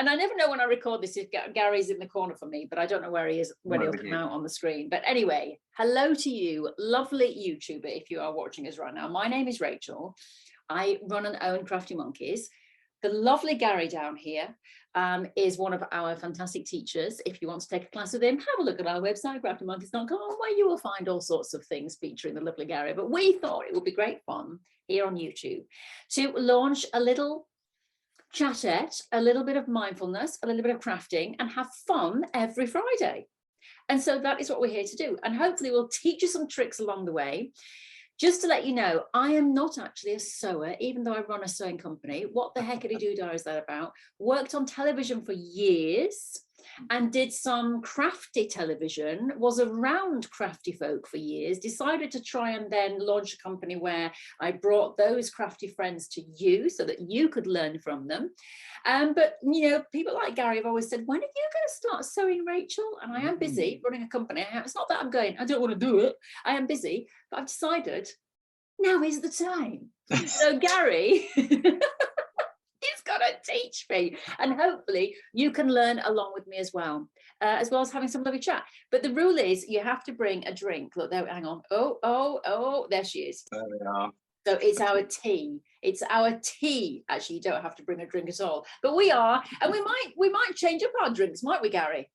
And I never know when I record this if Gary's in the corner for me, but I don't know where he is when he'll come out on the screen. But anyway, hello to you, lovely YouTuber, if you are watching us right now. My name is Rachel. I run and own Crafty Monkeys. The lovely Gary down here is one of our fantastic teachers. If you want to take a class with him, have a look at our website, craftymonkeys.com, where you will find all sorts of things featuring the lovely Gary. But we thought it would be great fun here on YouTube to launch a little chatette, a little bit of mindfulness, a little bit of crafting, and have fun every Friday. And so that is what we're here to do. And hopefully we'll teach you some tricks along the way. Just to let you know, I am not actually a sewer, even though I run a sewing company. What the heckity doodah is that about? Worked on television for years and did some crafty television, was around crafty folk for years, decided to try and then launch a company where I brought those crafty friends to you so that you could learn from them. But, you know, people like Gary have always said, when are you going to start sewing, Rachel? And I am busy running a company. It's not that I'm going, I don't want to do it. I am busy, but I've decided now is the time. So Gary, he's got to teach me. And hopefully you can learn along with me as well as having some lovely chat. But the rule is you have to bring a drink. Look, there, hang on. Oh, there she is. There we are. So it's our tea. It's our tea. Actually, you don't have to bring a drink at all. But we are, and we might change up our drinks, might we, Gary?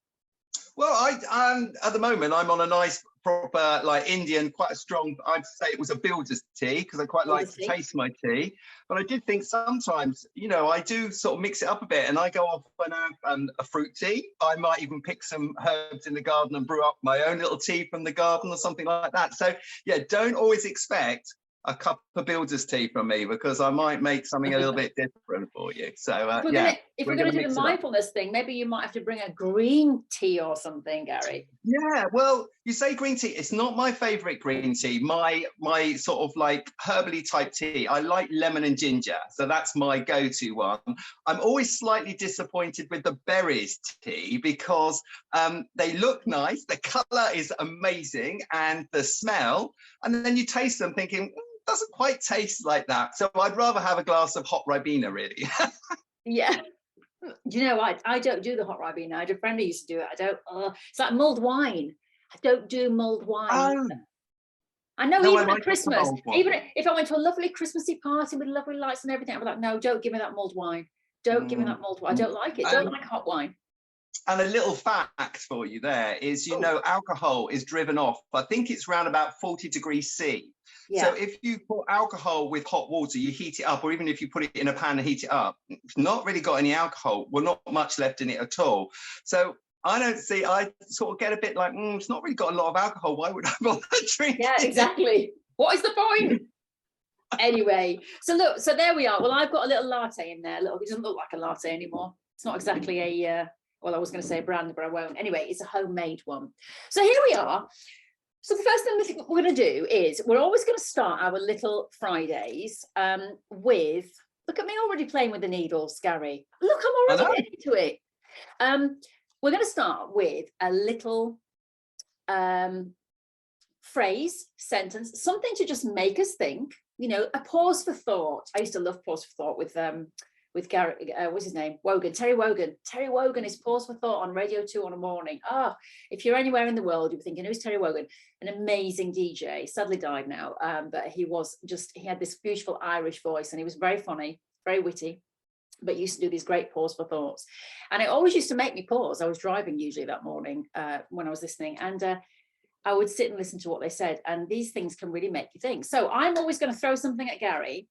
Well, I at the moment I'm on a nice proper like Indian, quite a strong. I'd say it was a builder's tea because I quite like to taste my tea. But I did think sometimes, you know, I do sort of mix it up a bit, and I go off and have a fruit tea. I might even pick some herbs in the garden and brew up my own little tea from the garden or something like that. So yeah, don't always expect a cup of builder's tea from me, because I might make something a little bit different for you. So if we're going to do the mindfulness thing, maybe you might have to bring a green tea or something, Gary. Yeah, well, you say green tea. It's not my favorite green tea. My sort of like herbally type tea, I like lemon and ginger, so that's my go-to one. I'm always slightly disappointed with the berries tea because they look nice, the color is amazing, and the smell, and then you taste them thinking, doesn't quite taste like that. So I'd rather have a glass of hot Ribena, really. Yeah. You know, I don't do the hot Ribena. I had a friend who used to do it. I don't. It's like mulled wine. I don't do mulled wine. Oh. I know, no, even at Christmas, even if I went to a lovely Christmassy party with lovely lights and everything, I'd be like, no, don't give me that mulled wine. Don't give me that mulled wine. I don't like it. Don't like hot wine. And a little fact for you there is, you know, alcohol is driven off. I think it's around about 40 degrees C. Yeah. So if you put alcohol with hot water, you heat it up, or even if you put it in a pan and heat it up, it's not really got any alcohol. Well, not much left in it at all. So I sort of get a bit like, it's not really got a lot of alcohol. Why would I bother drinking? Yeah, exactly. What is the point? Anyway, so look, so there we are. Well, I've got a little latte in there. It doesn't look like a latte anymore. It's not exactly a, well, I was going to say a brand, but I won't. Anyway, it's a homemade one. So here we are. So the first thing we're going to do is we're always going to start our little Fridays with, look at me already playing with the needles, Gary. Look, I'm already into it. We're going to start with a little phrase, sentence, something to just make us think, you know, a pause for thought. I used to love pause for thought with Gary, what's his name? Wogan, Terry Wogan. Terry Wogan is Pause for Thought on Radio 2 on a morning. If you're anywhere in the world, you're thinking, who's Terry Wogan? An amazing DJ, sadly died now, but he had this beautiful Irish voice, and he was very funny, very witty, but used to do these great pause for thoughts. And it always used to make me pause. I was driving usually that morning when I was listening, and I would sit and listen to what they said, and these things can really make you think. So I'm always going to throw something at Gary,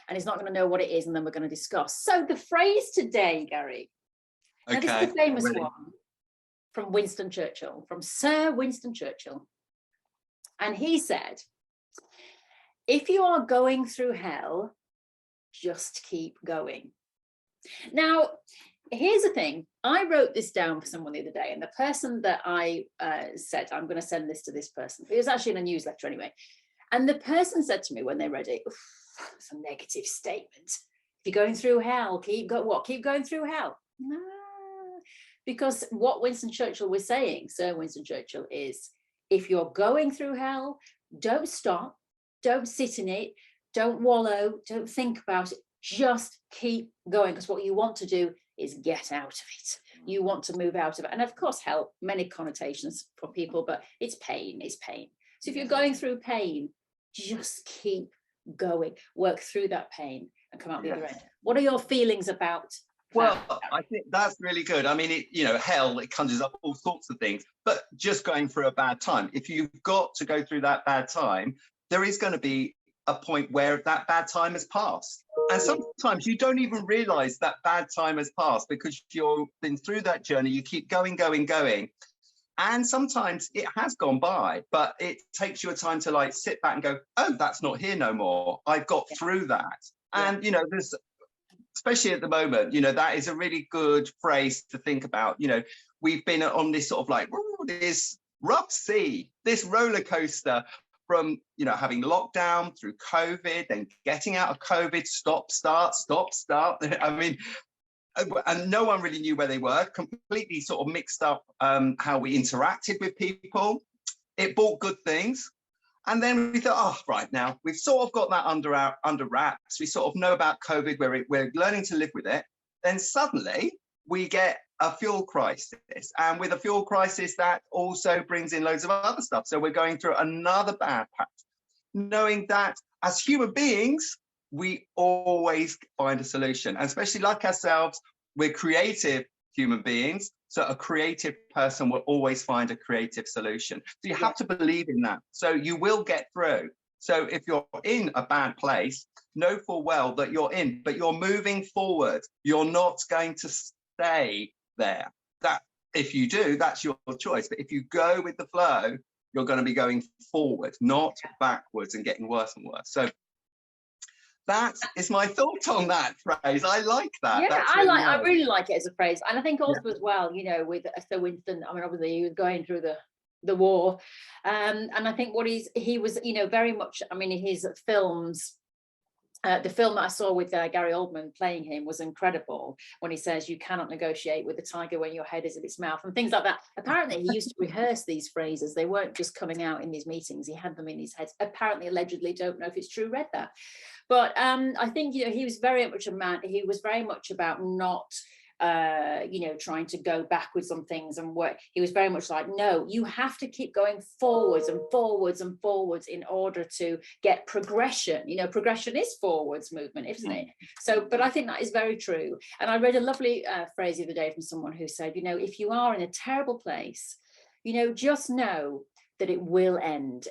and he's not going to know what it is, and then we're going to discuss. So the phrase today, Gary, now this is a famous one from Winston Churchill, from Sir Winston Churchill. And he said, if you are going through hell, just keep going. Now, here's the thing. I wrote this down for someone the other day, and the person that I said, I'm going to send this to this person. It was actually in a newsletter anyway. And the person said to me when they read it, it's a negative statement. If you're going through hell, keep going through hell? No. Because what Winston Churchill was saying, Sir Winston Churchill, is if you're going through hell, don't stop, don't sit in it, don't wallow, don't think about it, just keep going. Because what you want to do is get out of it. You want to move out of it. And of course, help, many connotations for people, but it's pain, it's pain. So if you're going through pain, just keep going, work through that pain and come out the other end. What are your feelings about that? Well, I think that's really good. I mean, hell, it conjures up all sorts of things, but just going through a bad time. If you've got to go through that bad time, there is going to be a point where that bad time has passed. And sometimes you don't even realize that bad time has passed because you've been through that journey. You keep going. And sometimes it has gone by, but it takes you a time to like sit back and go, oh, that's not here no more. I've got through that. And, there's, especially at the moment, that is a really good phrase to think about. We've been on this sort of like, this rough sea, this roller coaster from, having lockdown through COVID and getting out of COVID, stop, start. I mean, and no one really knew where they were, completely sort of mixed up how we interacted with people. It brought good things. And then we thought, oh, right, now we've sort of got that under wraps. We sort of know about COVID, we're learning to live with it. Then suddenly we get a fuel crisis. And with a fuel crisis, that also brings in loads of other stuff. So we're going through another bad patch, knowing that as human beings, we always find a solution. And especially like ourselves, we're creative human beings. So a creative person will always find a creative solution. So you have to believe in that. So you will get through. So if you're in a bad place, know full well that you're in, but you're moving forward. You're not going to stay there. That if you do, that's your choice. But if you go with the flow, you're going to be going forward, not backwards and getting worse and worse. So that is my thought on that phrase. I like that. Yeah, I really like it as a phrase. And I think also as well, with Sir Winston, I mean, obviously he was going through the war. And I think he was, very much, I mean, his films, the film that I saw with Gary Oldman playing him was incredible when he says you cannot negotiate with a tiger when your head is in its mouth and things like that. Apparently he used to rehearse these phrases. They weren't just coming out in these meetings. He had them in his head. Apparently, allegedly, don't know if it's true, read that. But I think, he was very much a man. He was very much about not, trying to go backwards on things and work. He was very much like, no, you have to keep going forwards and forwards and forwards in order to get progression. Progression is forwards movement, isn't it? So, but I think that is very true. And I read a lovely phrase the other day from someone who said, if you are in a terrible place, just know that it will end.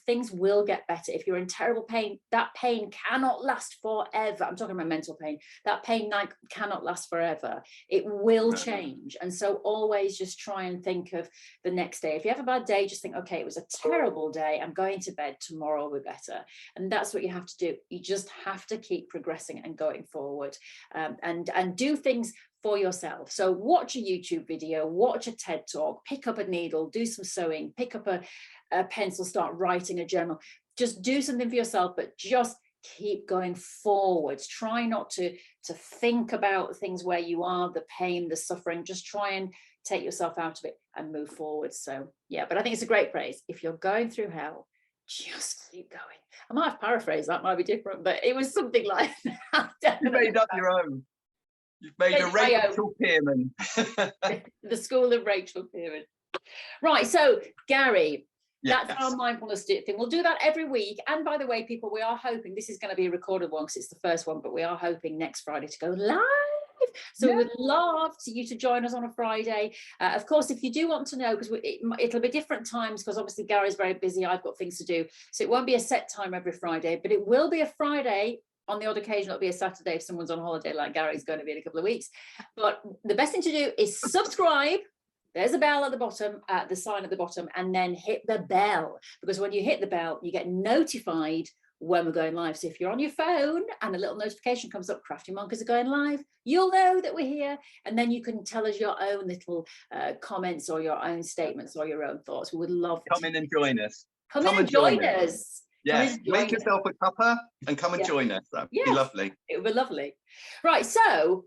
Things will get better. If you're in terrible pain, that pain cannot last forever. I'm talking about mental pain. That pain cannot last forever. It will change. And so always just try and think of the next day. If you have a bad day, just think, okay, it was a terrible day. I'm going to bed. Tomorrow will be better. And that's what you have to do. You just have to keep progressing and going forward, and do things for yourself. So watch a YouTube video, watch a TED talk, pick up a needle, do some sewing, pick up a pencil, start writing a journal. Just do something for yourself, but just keep going forwards. Try not to think about things where you are, the pain, the suffering. Just try and take yourself out of it and move forward. So yeah, but I think it's a great phrase. If you're going through hell, just keep going. I might have paraphrased, that might be different, but it was something like that. You made up your own. You've made a Rachel Pearman. The school of Rachel Pearman. Right, so Gary, that's our mindfulness thing. We'll do that every week. And by the way, people, we are hoping, this is going to be a recorded one because it's the first one, but we are hoping next Friday to go live. So we would love you to join us on a Friday. Of course, if you do want to know, because it'll be different times, because obviously Gary's very busy, I've got things to do. So it won't be a set time every Friday, but it will be a Friday. On the odd occasion, it'll be a Saturday if someone's on holiday, like Gary's going to be in a couple of weeks. But the best thing to do is subscribe. There's a bell at the bottom, the sign at the bottom, and then hit the bell. Because when you hit the bell, you get notified when we're going live. So if you're on your phone and a little notification comes up, Crafty Monkers are going live, you'll know that we're here. And then you can tell us your own little comments or your own statements or your own thoughts. We would love to. Come in and join us. Come in and join us. Yes, make yourself a cuppa and come and join us. That'd be lovely. It would be lovely. Right, so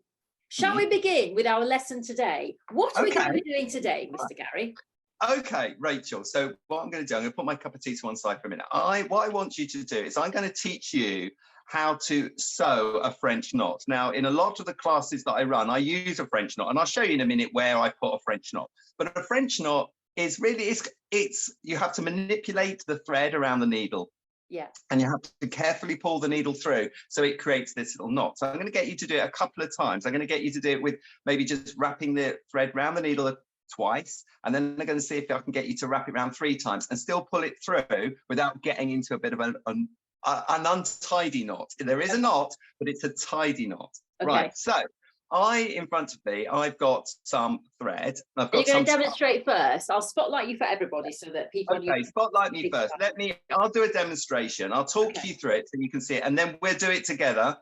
shall we begin with our lesson today? What are we going to be doing today, Mr. Gary? Okay, Rachel. So what I'm going to do, I'm going to put my cup of tea to one side for a minute. What I want you to do is I'm going to teach you how to sew a French knot. Now, in a lot of the classes that I run, I use a French knot, and I'll show you in a minute where I put a French knot. But a French knot is really, you have to manipulate the thread around the needle. Yeah. And you have to carefully pull the needle through so it creates this little knot. So I'm going to get you to do it a couple of times. I'm going to get you to do it with maybe just wrapping the thread around the needle twice, and then I'm going to see if I can get you to wrap it around 3 times and still pull it through without getting into a bit of an untidy knot. There is a knot, but it's a tidy knot. Okay. Right, so in front of me, I've got some thread. I've got. Are you going to demonstrate first? I'll spotlight you for everybody so that people. Okay, spotlight me first. I'll do a demonstration. I'll talk you through it so you can see it, and then we'll do it together.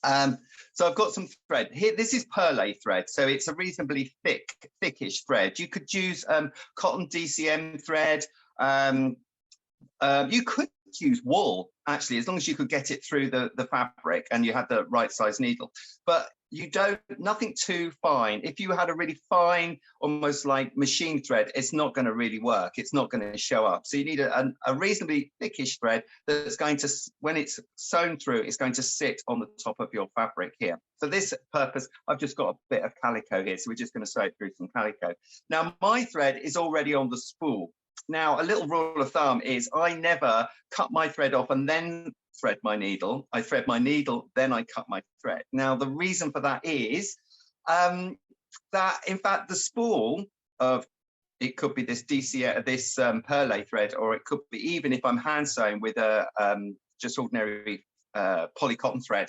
So I've got some thread here. This is perlé thread, so it's a reasonably thickish thread. You could use cotton DCM thread. You could use wool, actually, as long as you could get it through the fabric and you had the right size needle. But nothing too fine. If you had a really fine, almost like machine thread, it's not going to really work. It's not going to show up. So you need a reasonably thickish thread that's going to, when it's sewn through, it's going to sit on the top of your fabric here. For this purpose, I've just got a bit of calico here. So we're just going to sew it through some calico. Now, my thread is already on the spool. Now, a little rule of thumb is I never cut my thread off and then thread my needle. I thread my needle, then I cut my thread. Now, the reason for that is that, in fact, the spool of, it could be this perlé thread, or it could be, even if I'm hand sewing with a just ordinary poly cotton thread,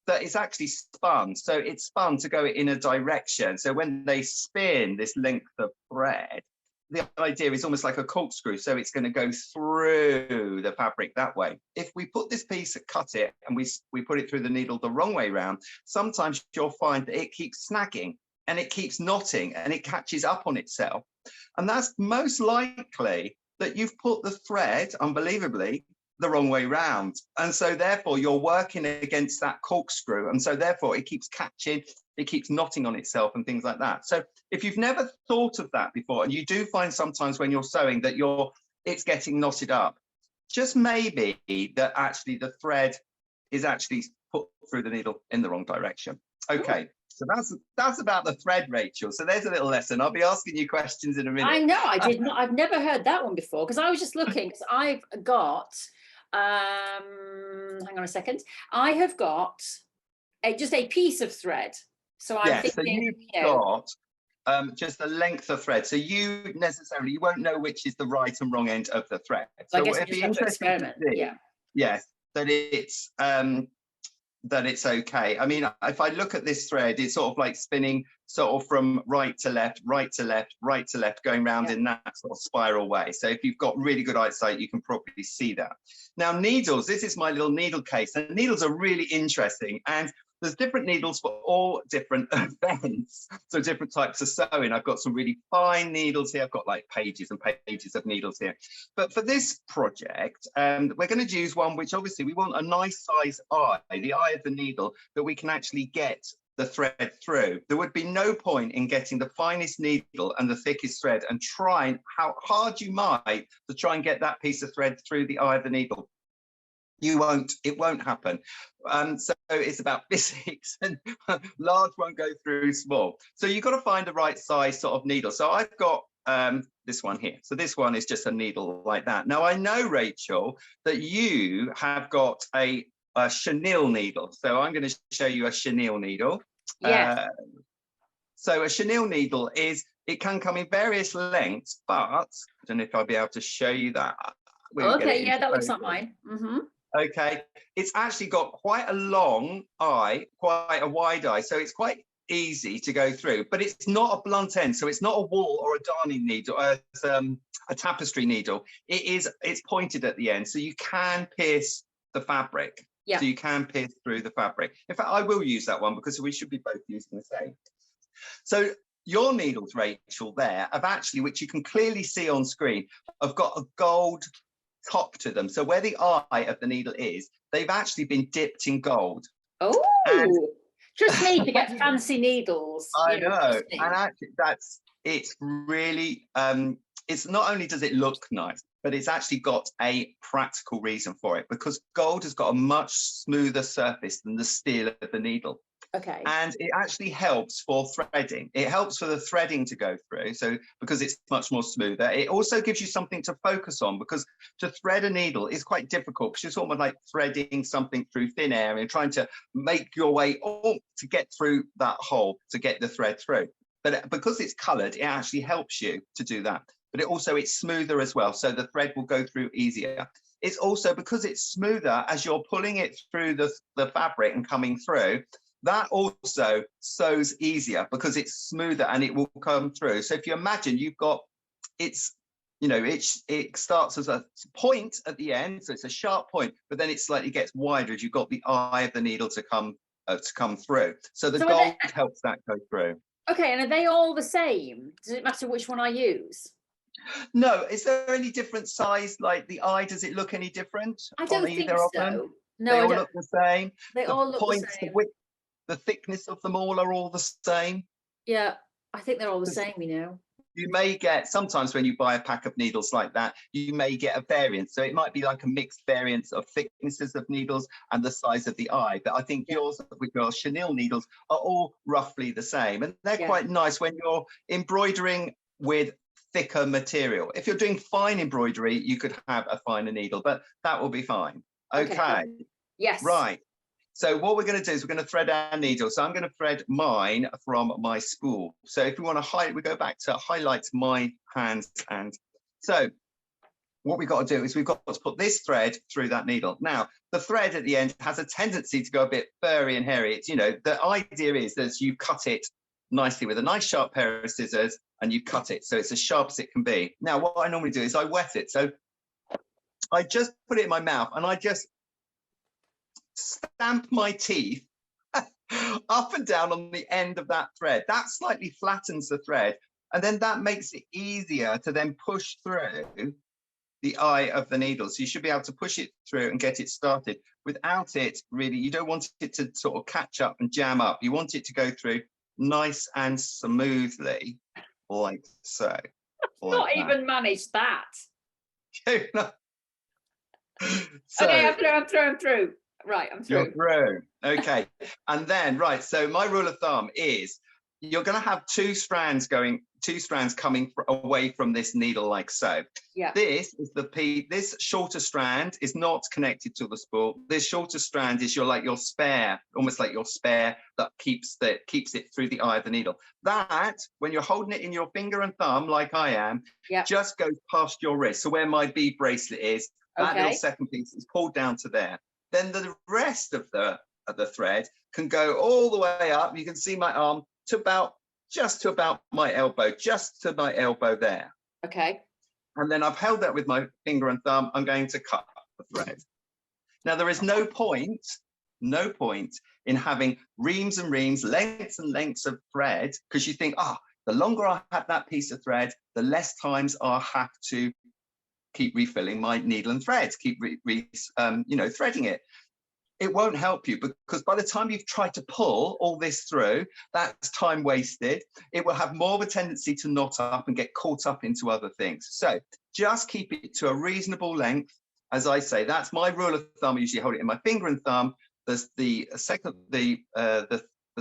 that it's actually spun. So it's spun to go in a direction. So when they spin this length of thread, the idea is almost like a corkscrew, so it's going to go through the fabric that way. If we put this piece, cut it, and we put it through the needle the wrong way round, sometimes you'll find that it keeps snagging and it keeps knotting and it catches up on itself. And that's most likely that you've put the thread, unbelievably, the wrong way round. And so therefore you're working against that corkscrew. And so therefore it keeps catching, it keeps knotting on itself and things like that. So if you've never thought of that before, and you do find sometimes when you're sewing that it's getting knotted up, just maybe that actually the thread is actually put through the needle in the wrong direction. Okay. So that's about the thread, Rachel. So there's a little lesson. I'll be asking you questions in a minute. I know, I did not. I've never heard that one before, because I was just looking, because I've got, hang on a second. I have got just a piece of thread. So I'm thinking, so you've got just the length of thread. So you won't know which is the right and wrong end of the thread. So I guess it'd be interesting to see, yes, that it's okay. I mean, if I look at this thread, it's sort of like spinning sort of from right to left, right to left, right to left, going round in that sort of spiral way. So if you've got really good eyesight, you can probably see that. Now, needles, this is my little needle case, and needles are really interesting. And there's different needles for all different events, so different types of sewing. I've got some really fine needles here. I've got like pages and pages of needles here. But for this project, we're going to use one which obviously we want a nice size eye, the eye of the needle, that we can actually get the thread through. There would be no point in getting the finest needle and the thickest thread and trying how hard you might to try and get that piece of thread through the eye of the needle. It won't happen. So it's about physics, and large won't go through small. So you've got to find the right size sort of needle. So I've got this one here. So this one is just a needle like that. Now I know, Rachel, that you have got a chenille needle. So I'm going to show you a chenille needle. Yeah. So a chenille needle it can come in various lengths, but I don't know if I'll be able to show you that. Okay, yeah, that looks like mine. Mm-hmm. Okay, it's actually got quite a long eye, quite a wide eye, so it's quite easy to go through, but it's not a blunt end, so it's not a wool or a darning needle, a tapestry needle. It's pointed at the end, so you can pierce the fabric. Yeah. So you can pierce through the fabric. In fact, I will use that one because we should be both using the same. So your needles, Rachel, there have actually, which you can clearly see on screen, have got a gold top to them. So where the eye of the needle is, they've actually been dipped in gold. Oh, just need to get fancy needles. I know. And actually it's really, it's not only does it look nice, but it's actually got a practical reason for it, because gold has got a much smoother surface than the steel of the needle. Okay. And it actually helps for threading. It helps for the threading to go through. So because it's much more smoother, it also gives you something to focus on, because to thread a needle is quite difficult, because it's almost like threading something through thin air and trying to make your way to get through that hole, to get the thread through. But because it's colored, it actually helps you to do that. But it's smoother as well. So the thread will go through easier. It's also, because it's smoother, as you're pulling it through the fabric and coming through, that also sews easier because it's smoother and it will come through. So if you imagine you've got, it starts as a point at the end, so it's a sharp point, but then it slightly gets wider as you've got the eye of the needle to come through. So the gold helps that go through. Okay, and are they all the same? Does it matter which one I use? No. Is there any different size? Like the eye, does it look any different? I don't think so. No, they all look the same. They all look the same. The width, the thickness of them all are all the same. Yeah, I think they're all the same, you know. You may get, sometimes when you buy a pack of needles like that, you may get a variant. So it might be like a mixed variance of thicknesses of needles and the size of the eye. But I think yours, with your chenille needles, are all roughly the same. And they're quite nice when you're embroidering with thicker material. If you're doing fine embroidery, you could have a finer needle, but that will be fine. Okay. Yes. Right. So what we're going to do is we're going to thread our needle. So I'm going to thread mine from my spool. So if we want to highlight, we go back to highlight my hands. And so what we've got to do is we've got to put this thread through that needle. Now, the thread at the end has a tendency to go a bit furry and hairy. It's, the idea is that you cut it nicely with a nice sharp pair of scissors and you cut it so it's as sharp as it can be. Now, what I normally do is I wet it. So I just put it in my mouth and I just stamp my teeth up and down on the end of that thread. That slightly flattens the thread, and then that makes it easier to then push through the eye of the needle. So you should be able to push it through and get it started. Without it, really, you don't want it to sort of catch up and jam up. You want it to go through nice and smoothly, like so. Like not even managed that. So, okay, I'm through. Right, I'm through. You're through. Okay. And then, right, so my rule of thumb is you're going to have two strands coming away from this needle like so. Yeah. This is this shorter strand is not connected to the spool. This shorter strand is your spare, almost like your spare that keeps it through the eye of the needle. That, when you're holding it in your finger and thumb like I am, just goes past your wrist. So where my bead bracelet is, that little second piece is pulled down to there. Then the rest of the thread can go all the way up. You can see my arm just to about my elbow, just to my elbow there. Okay. And then I've held that with my finger and thumb. I'm going to cut the thread. Now there is no point in having reams and reams, lengths and lengths of thread, because you think, the longer I have that piece of thread, the less times I'll have to keep refilling my needle and threads, keep threading it. It won't help you, because by the time you've tried to pull all this through, that's time wasted. It will have more of a tendency to knot up and get caught up into other things. So just keep it to a reasonable length. As I say, that's my rule of thumb. I usually hold it in my finger and thumb. There's the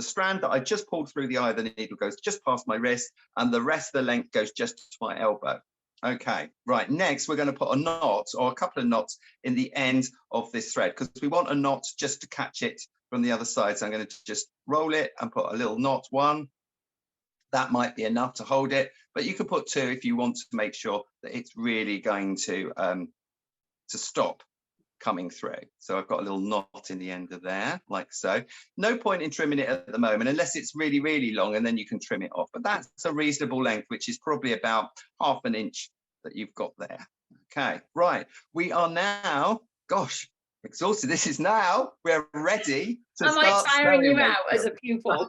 strand that I just pulled through the eye of the needle goes just past my wrist, and the rest of the length goes just to my elbow. Okay, right, next we're going to put a knot or a couple of knots in the end of this thread, because we want a knot just to catch it from the other side. So I'm going to just roll it and put a little knot, one. That might be enough to hold it, but you can put two if you want to make sure that it's really going to stop coming through. So I've got a little knot in the end of there, like so. No point in trimming it at the moment, unless it's really, really long, and then you can trim it off. But that's a reasonable length, which is probably about 1/2 inch that you've got there. Okay, right. We are now, gosh, exhausted. We're ready to start. Am I tiring you out as a pupil?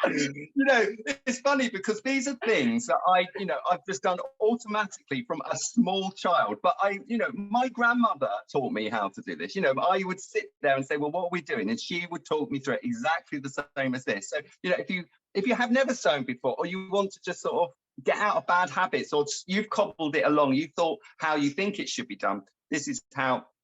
It's funny because these are things that I've just done automatically from a small child. But my grandmother taught me how to do this. I would sit there and say, well, what are we doing? And she would talk me through it exactly the same as this. So, if you have never sewn before, or you want to just sort of get out of bad habits, or you've cobbled it along, you thought how you think it should be done. This is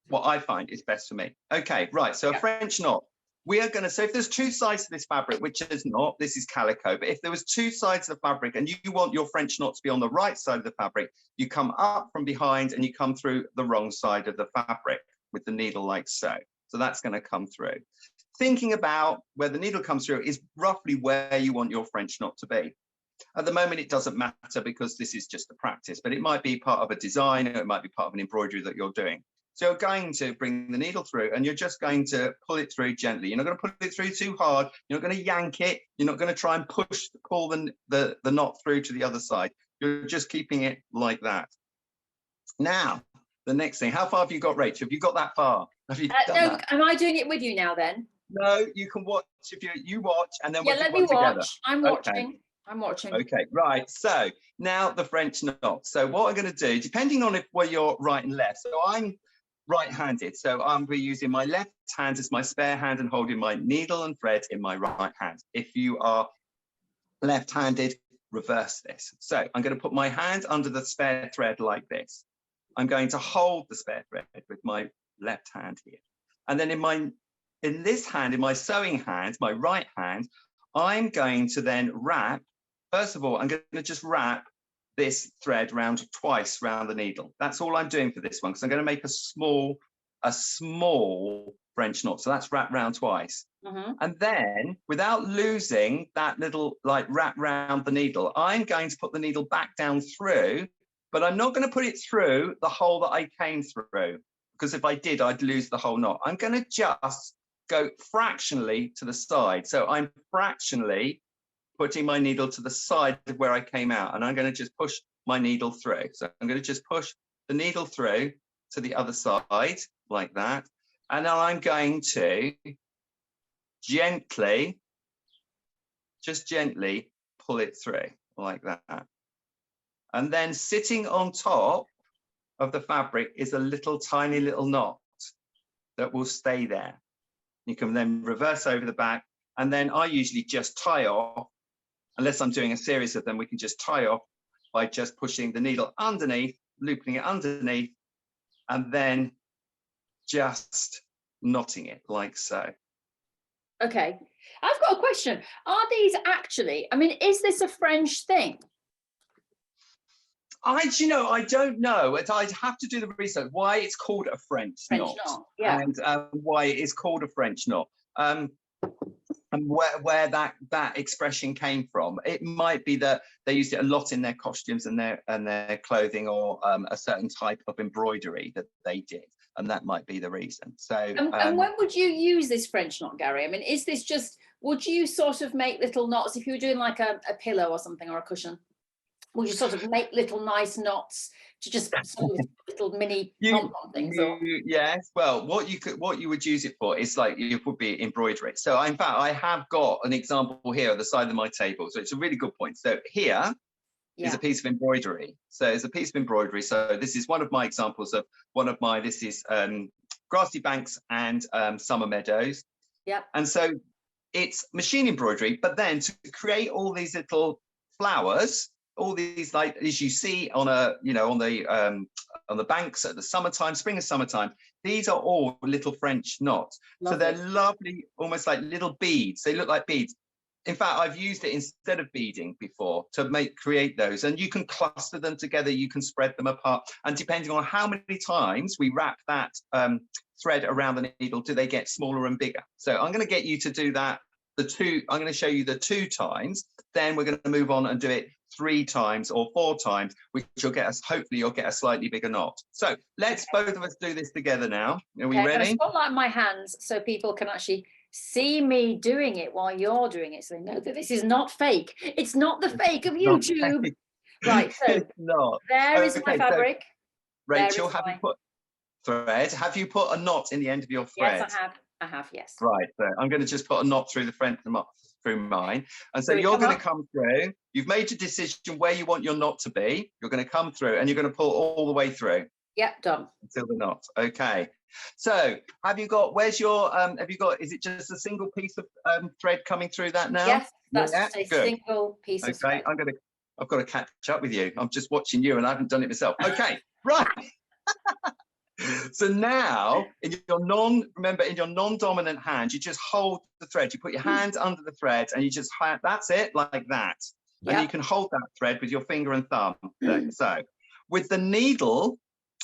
what I find is best for me. Okay, right, so a French knot. We are going to, so if there's two sides to this fabric, which is not, this is calico, but if there was two sides of the fabric and you want your French knot to be on the right side of the fabric, you come up from behind and you come through the wrong side of the fabric with the needle like so. So that's going to come through. Thinking about where the needle comes through is roughly where you want your French knot to be. At the moment, it doesn't matter because this is just a practice, but it might be part of a design, or it might be part of an embroidery that you're doing. So you're going to bring the needle through and you're just going to pull it through gently. You're not going to pull it through too hard. You're not going to yank it. You're not going to try and pull the knot through to the other side. You're just keeping it like that. Now, the next thing, how far have you got, Rachel? Have you got that far? Have you done that? Am I doing it with you now then? No, you can watch if you watch and then we'll let me watch. Together. I'm watching. Okay. I'm watching. Okay, right. So now the French knot. So what I'm going to do, depending on where you're right and left. So I'm right-handed. So I'm be using my left hand as my spare hand and holding my needle and thread in my right hand. If you are left-handed, reverse this. So I'm going to put my hand under the spare thread like this. I'm going to hold the spare thread with my left hand here. And then in this hand, in my sewing hand, my right hand, I'm going to then wrap. First of all, I'm going to just wrap this thread round twice round the needle. That's all I'm doing for this one, because I'm going to make a small French knot. So that's wrap round twice. And then, without losing that little like wrap round the needle, I'm going to put the needle back down through, but I'm not going to put it through the hole that I came through, because if I did, I'd lose the whole knot. I'm going to just go fractionally to the side. So I'm fractionally putting my needle to the side of where I came out, and I'm going to just push my needle through. So I'm going to just push the needle through to the other side like that. And now I'm going to gently, just gently pull it through like that. And then sitting on top of the fabric is a tiny little knot that will stay there. You can then reverse over the back, and then I usually just tie off. Unless I'm doing a series of them, we can just tie off by just pushing the needle underneath, looping it underneath, and then just knotting it like so. Okay, I've got a question. Are these actually, I mean, is this a French thing? I don't know. I'd have to do the research why it's called a French knot. Yeah. And why it is called a French knot. And where that expression came from. It might be that they used it a lot in their costumes and their clothing, or a certain type of embroidery that they did, and that might be the reason. So and when would you use this French knot, Gary? I mean, is this just, would you sort of make little knots if you were doing like a pillow or something, or a cushion? Would you sort of make little nice knots to just sort of little mini pom-pom things? Yes. Well, what you would use it for is like, it would be embroidery. So in fact, I have got an example here at the side of my table. So it's a really good point. So here is a piece of embroidery. So it's a piece of embroidery. So this is one of my examples of this is grassy banks and summer meadows. Yeah. And so it's machine embroidery, but then to create all these little flowers, all these, like as you see on on the banks at the summertime, spring and summertime, these are all little French knots. Lovely. So they're lovely, almost like little beads. They look like beads. In fact, I've used it instead of beading before to create those, and you can cluster them together, you can spread them apart, and depending on how many times we wrap that thread around the needle, do they get smaller and bigger. So I'm going to get you to do that. I'm going to show you the 2 times, then we're going to move on and do it 3 times or 4 times, which hopefully you'll get a slightly bigger knot. So let's both of us do this together now. Are we ready? I'm spotlight my hands so people can actually see me doing it while you're doing it, so they know that this is not fake. It's not the fake of YouTube. Right, so it's not. There is my fabric. So, Rachel, have you put thread? Have you put a knot in the end of your thread? Yes, I have, yes. Right, so I'm going to just put a knot through the front through mine, and so you're going to come through. You've made your decision where you want your knot to be. You're going to come through, and you're going to pull all the way through. Yep, done. Until the knot. Okay. So have you got? Where's your? Have you got? Is it just a single piece of thread coming through that now? Yes, that's just a single piece of thread. Okay, I'm going to I've got to catch up with you. I'm just watching you and I haven't done it myself. Okay, right. So now in your non-dominant hand, you just hold the thread. You put your hand under the thread and you just, that's it, like that. Yep. And you can hold that thread with your finger and thumb. So with the needle,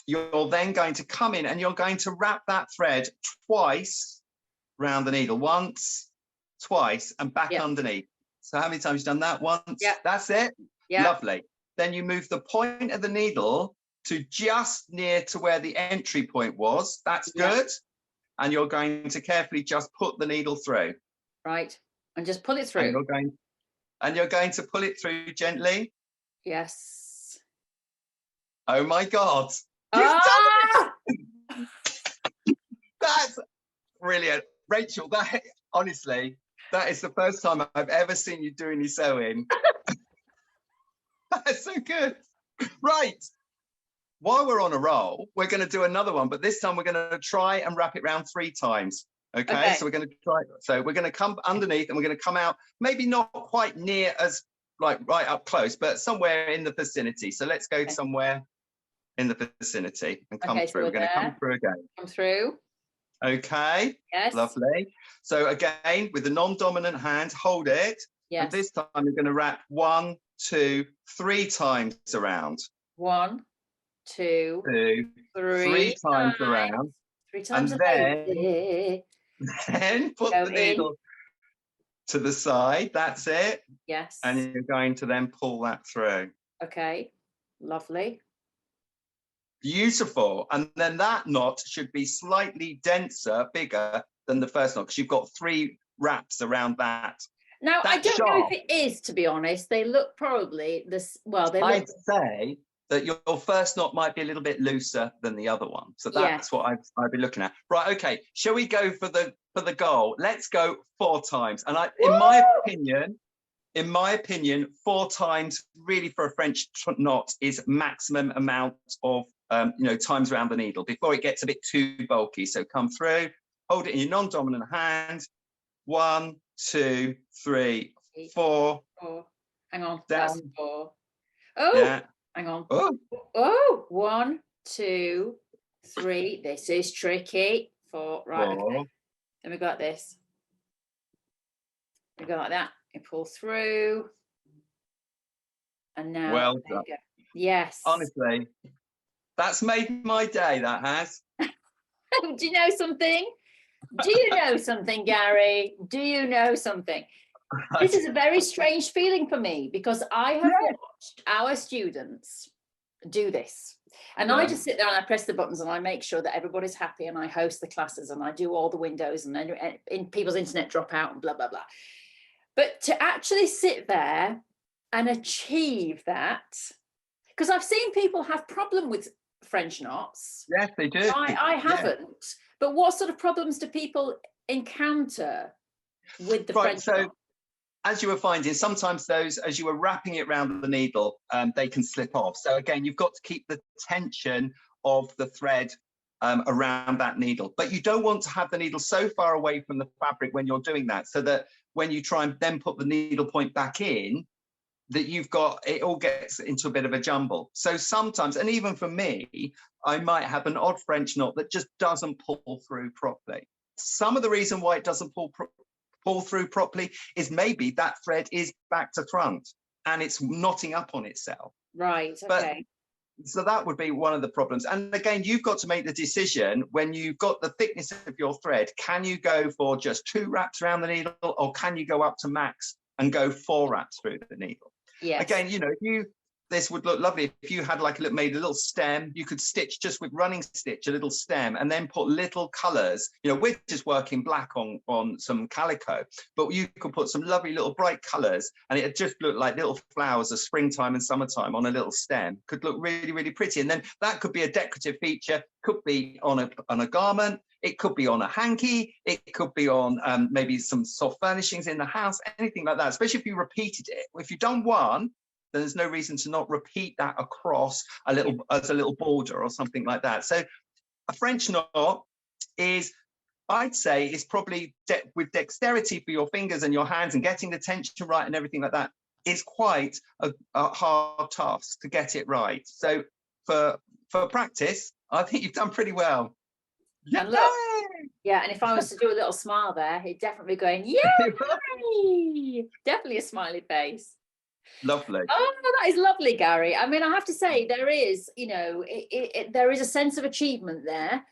you're then going to come in and you're going to wrap that thread twice round the needle. Once, twice, and back underneath. So how many times have you done that? Once? Yeah. That's it? Yeah. Lovely. Then you move the point of the needle to just near to where the entry point was. That's good. And you're going to carefully just put the needle through. Right. And just pull it through. And you're going to pull it through gently. Yes. Oh my God. You've done it. That's brilliant. Rachel, honestly, that is the first time I've ever seen you do any sewing. That's so good. Right. While we're on a roll, we're going to do another one, but this time we're going to try and wrap it around 3 times. Okay. So we're going to try. So we're going to come underneath and we're going to come out, maybe not quite near as like right up close, but somewhere in the vicinity. So let's go somewhere in the vicinity and come through. We're going to come through again. Come through. Okay. Yes. Lovely. So again, with the non-dominant hand, hold it. Yes. And this time we're going to wrap 1, 2, 3 times around. 1, 2, 3 times around. 3 times. And then put the needle to the side. That's it. Yes. And you're going to then pull that through. Okay. Lovely. Beautiful. And then that knot should be slightly denser, bigger than the first knot, because you've got 3 wraps around that. Now, I don't know if it is, to be honest. They look probably this. Well, they look. I'd say that your first knot might be a little bit looser than the other one. So that's what I'd be looking at. Right. Okay. Shall we go for the goal? Let's go 4 times. And in my opinion, 4 times really for a French knot is maximum amount of times around the needle before it gets a bit too bulky. So come through, hold it in your non-dominant hand. 1, 2, 3, 4. Hang on. Down. That's 4. Oh, yeah. Hang on. Oh, 1, 2, 3. This is tricky. 4. Right. 4. Okay. Then we got this. We go like that. You pull through. And now. Well done. Yes. Honestly, that's made my day. That has. Do you know something? Do you know something, Gary? Do you know something? This is a very strange feeling for me because I have watched our students do this. And I just sit there and I press the buttons and I make sure that everybody's happy and I host the classes and I do all the windows and in people's internet drop out and blah, blah, blah. But to actually sit there and achieve that, because I've seen people have problem with French knots. Yes, they do. I haven't. Yeah. But what sort of problems do people encounter with the French knot? As you were finding, sometimes those, as you were wrapping it around the needle, they can slip off. So again, you've got to keep the tension of the thread around that needle. But you don't want to have the needle so far away from the fabric when you're doing that, so that when you try and then put the needle point back in, that you've got, it all gets into a bit of a jumble. So sometimes, and even for me, I might have an odd French knot that just doesn't pull through properly. Some of the reason why it doesn't pull through properly is maybe that thread is back to front and it's knotting up on itself. Right, okay. So that would be one of the problems. And again, you've got to make the decision when you've got the thickness of your thread. Can you go for just 2 wraps around the needle, or can you go up to max and go 4 wraps through the needle? Yes. Again, this would look lovely if you had made a little stem. You could stitch just with running stitch a little stem and then put little colors. We're just working black on some calico, but you could put some lovely little bright colors and it just look like little flowers of springtime and summertime on a little stem. Could look really, really pretty. And then that could be a decorative feature, could be on a garment. It could be on a hanky. It could be on maybe some soft furnishings in the house, anything like that, especially if you repeated it. If you've done one, then there's no reason to not repeat that across as a little border or something like that. So a French knot is, I'd say, is probably with dexterity for your fingers and your hands and getting the tension right and everything like that, it's quite a hard task to get it right. So for practice, I think you've done pretty well. And look, yeah, and if I was to do a little smile there, he'd definitely be going, yay! Definitely a smiley face. Lovely. Oh, that is lovely, Gary. I mean, I have to say, there is, there is a sense of achievement there.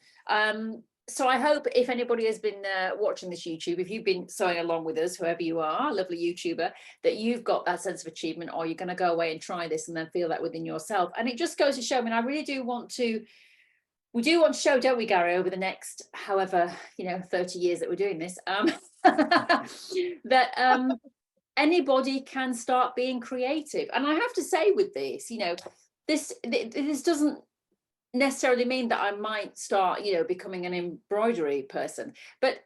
So I hope if anybody has been watching this YouTube, if you've been sewing along with us, whoever you are, lovely YouTuber, that you've got that sense of achievement, or you're going to go away and try this and then feel that within yourself. And it just goes to show, I mean, I really do want to, we do want to show, don't we, Gary, over the next, however, 30 years that we're doing this, that anybody can start being creative. And I have to say with this, this doesn't necessarily mean that I might start, becoming an embroidery person. But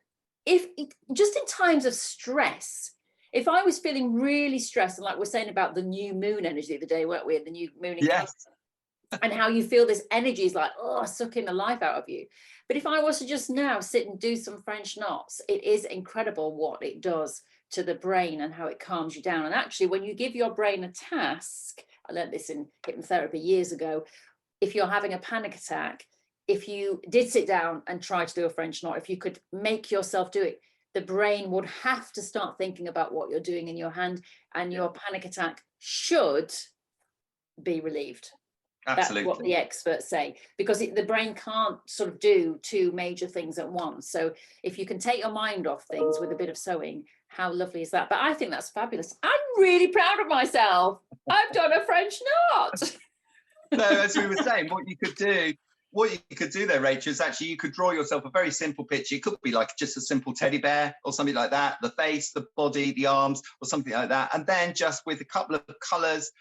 if just in times of stress, if I was feeling really stressed, and like we're saying about the new moon energy the other day, weren't we? The new moon in Cancer, and how you feel this energy is like, sucking the life out of you. But if I was to just now sit and do some French knots, it is incredible what it does to the brain and how it calms you down. And actually, when you give your brain a task, I learned this in hypnotherapy years ago, if you're having a panic attack, if you did sit down and try to do a French knot, if you could make yourself do it, the brain would have to start thinking about what you're doing in your hand, and your panic attack should be relieved. Absolutely. That's what the experts say, because the brain can't sort of do two major things at once. So if you can take your mind off things with a bit of sewing, how lovely is that? But I think that's fabulous. I'm really proud of myself. I've done a French knot. So as we were saying, what you could do there, Rachel, is actually you could draw yourself a very simple picture. It could be like just a simple teddy bear or something like that, the face, the body, the arms, or something like that. And then just with a couple of colours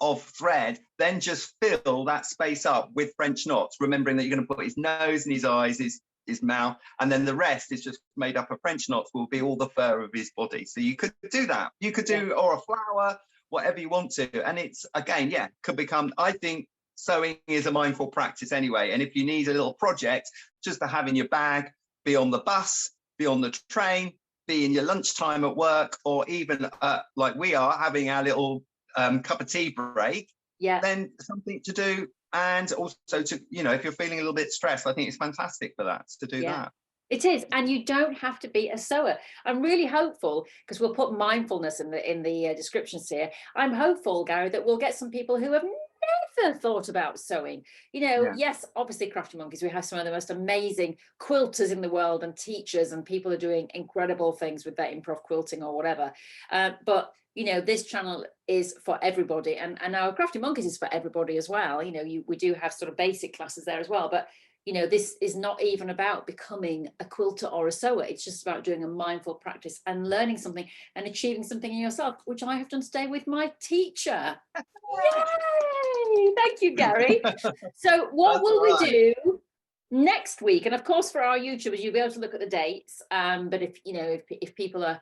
of thread, then just fill that space up with French knots, remembering that you're going to put his nose and his eyes, his mouth, and then the rest is just made up of French knots, will be all the fur of his body. So you could do that. You could do, or a flower, whatever you want to. And it's, again, could become, I think sewing is a mindful practice anyway. And if you need a little project just to have in your bag, be on the bus, be on the train, be in your lunchtime at work, or even like we are having our little cup of tea break, then something to do. And also to, if you're feeling a little bit stressed, I think it's fantastic for that, to do that. It is, and you don't have to be a sewer. I'm really hopeful, because we'll put mindfulness in the descriptions here. I'm hopeful, Gary, that we'll get some people who have never thought about sewing. Yes, obviously Crafty Monkeys, we have some of the most amazing quilters in the world, and teachers, and people are doing incredible things with that improv quilting or whatever. But this channel is for everybody, and our Crafty Monkeys is for everybody as well. We do have sort of basic classes there as well, but this is not even about becoming a quilter or a sewer. It's just about doing a mindful practice and learning something and achieving something in yourself, which I have done today with my teacher. Yay! Thank you, Gary. So what will we do next week? And of course, for our YouTubers, you'll be able to look at the dates. But if people are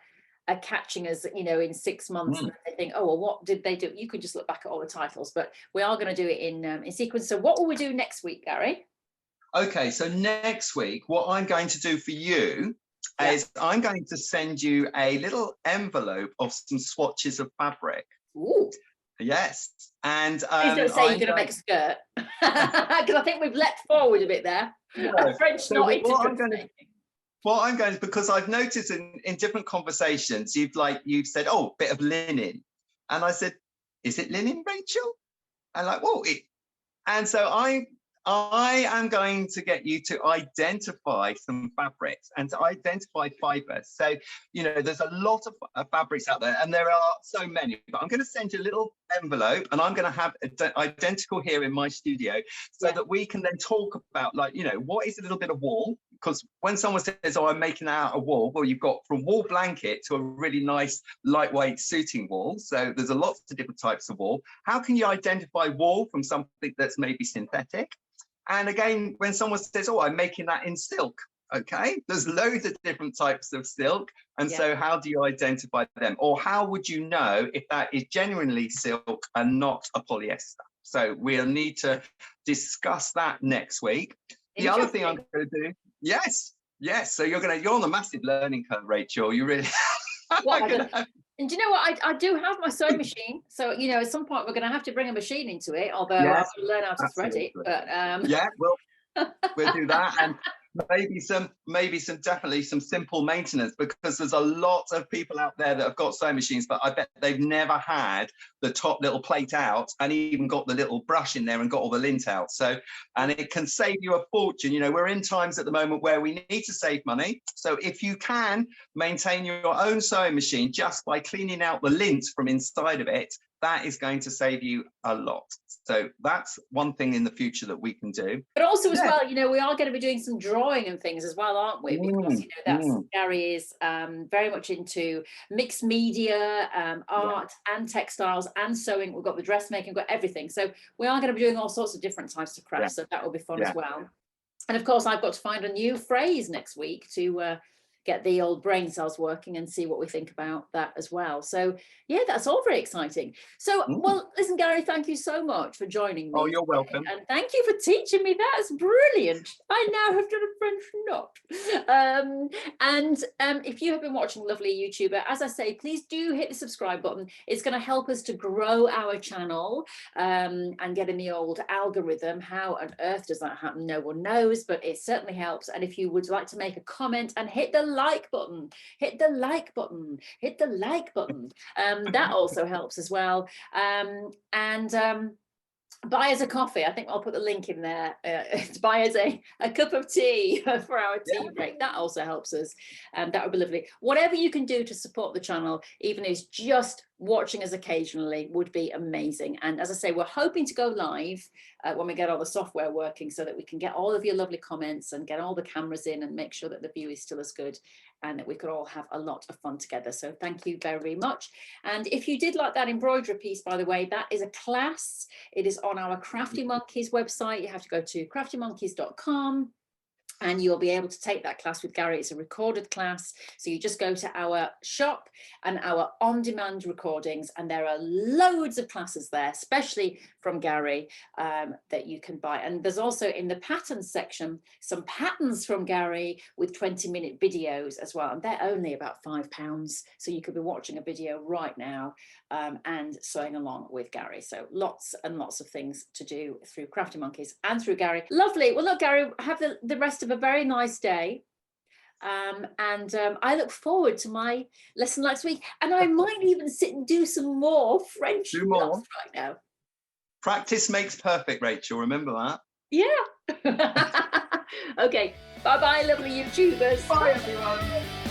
catching us, in 6 months, and they think, oh, well, what did they do? You can just look back at all the titles, but we are going to do it in sequence. So what will we do next week, Gary? Okay, so next week, what I'm going to do for you is I'm going to send you a little envelope of some swatches of fabric. Ooh. Yes. And please don't say you're going to make a skirt, because I think we've leapt forward a bit there. No. French knot into dressmaking. What I'm going to, because I've noticed in different conversations, you've said, oh, bit of linen. And I said, is it linen, Rachel? And like, well, and so I am going to get you to identify some fabrics and to identify fibers. So, there's a lot of fabrics out there, and there are so many, but I'm going to send you a little envelope, and I'm going to have identical here in my studio, so that we can then talk about, what is a little bit of wool? Because when someone says, oh, I'm making out a wool, well, you've got from wool blanket to a really nice lightweight suiting wool. So there's a lot of different types of wool. How can you identify wool from something that's maybe synthetic? And again, when someone says, oh, I'm making that in silk, okay, there's loads of different types of silk. And so how do you identify them? Or how would you know if that is genuinely silk and not a polyester? So we'll need to discuss that next week. The other thing I'm going to do, yes. So you're on a massive learning curve, Rachel. You really, What, and do you know what? I do have my sewing machine. So, at some point we're going to have to bring a machine into it, although I have to learn how to thread it. But yeah, well, we'll do that. And definitely some simple maintenance, because there's a lot of people out there that have got sewing machines, but I bet they've never had the top little plate out and even got the little brush in there and got all the lint out. So, and it can save you a fortune. We're in times at the moment where we need to save money. So if you can maintain your own sewing machine just by cleaning out the lint from inside of it, that is going to save you a lot. So that's one thing in the future that we can do. But also as well, we are going to be doing some drawing and things as well, aren't we? Because, Gary is very much into mixed media, art and textiles and sewing. We've got the dressmaking, we've got everything. So we are going to be doing all sorts of different types of crafts. So that will be fun as well. And of course, I've got to find a new phrase next week to get the old brain cells working and see what we think about that as well. So yeah, that's all very exciting. So well, listen, Gary, thank you so much for joining me. Oh, you're welcome. And thank you for teaching me. That's brilliant. I now have done a French knot. And if you have been watching Lovely YouTuber, as I say, please do hit the subscribe button. It's going to help us to grow our channel and get in the old algorithm. How on earth does that happen? No one knows, but it certainly helps. And if you would like to make a comment and hit the like button, that also helps as well. Buy us a coffee. I think I'll put the link in there. To buy us a cup of tea for our tea break. That also helps us. That would be lovely. Whatever you can do to support the channel, even if it's just watching us occasionally, would be amazing. And as I say, we're hoping to go live when we get all the software working, so that we can get all of your lovely comments and get all the cameras in and make sure that the view is still as good and that we could all have a lot of fun together. So thank you very much. And if you did like that embroidery piece, by the way, that is a class. It is on our Crafty Monkeys website. You have to go to craftymonkeys.com. and you'll be able to take that class with Gary. It's a recorded class. So you just go to our shop and our on-demand recordings, and there are loads of classes there, especially from Gary, that you can buy. And there's also in the patterns section, some patterns from Gary with 20-minute videos as well. And they're only about £5. So you could be watching a video right now and sewing along with Gary. So lots and lots of things to do through Crafty Monkeys and through Gary. Lovely. Well, look, Gary, have the rest of a very nice day. I look forward to my lesson next week. And I might even sit and do some more French knots right now. Practice makes perfect, Rachel. Remember that? Yeah. Okay. Bye-bye, lovely YouTubers. Bye, everyone.